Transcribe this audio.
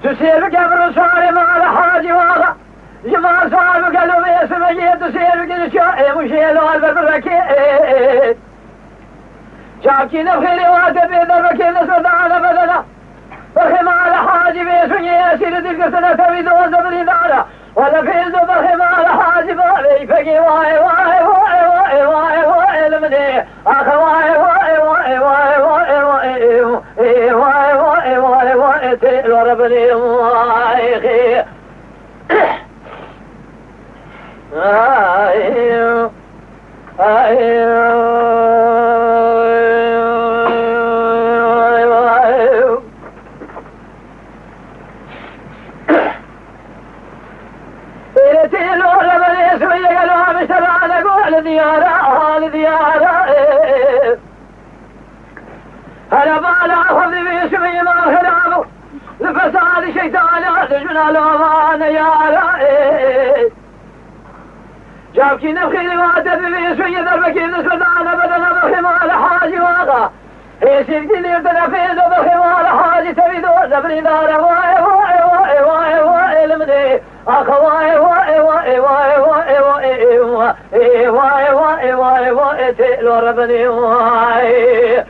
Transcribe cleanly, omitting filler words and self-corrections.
تسير بقبر صارم على حاجي واغا جمال صار قالوا باسمي تسير بقل مشيلو البركي شاكي نبخيري واتبي ذربكي نسرد على بدنا برخم على حاجي باسمي يسير تلك سنة تبيد وزبري دارا ولا فيل برخم على حاجي بالي فقي واي واي واي واي واي واي لمدي اخ واي واي واي واي واي واي واي واي واي واي تيل وربني واي خي ايو ايو هلا بالا أخذ باسمي ما خلابه لفساد شيطان تجمنا لومان يا رأي جابكي نبخي واتب باسمي ذربكي نسردان بدنا بخيم على حاجي واغا هي سيكتي ليردنا فيدو بخيم على حاجي تبيدو زبري دار واي واي واي واي واي لمدي أخ واي واي واي واي واي واي واي واي واي واي واي تيلو ربني واي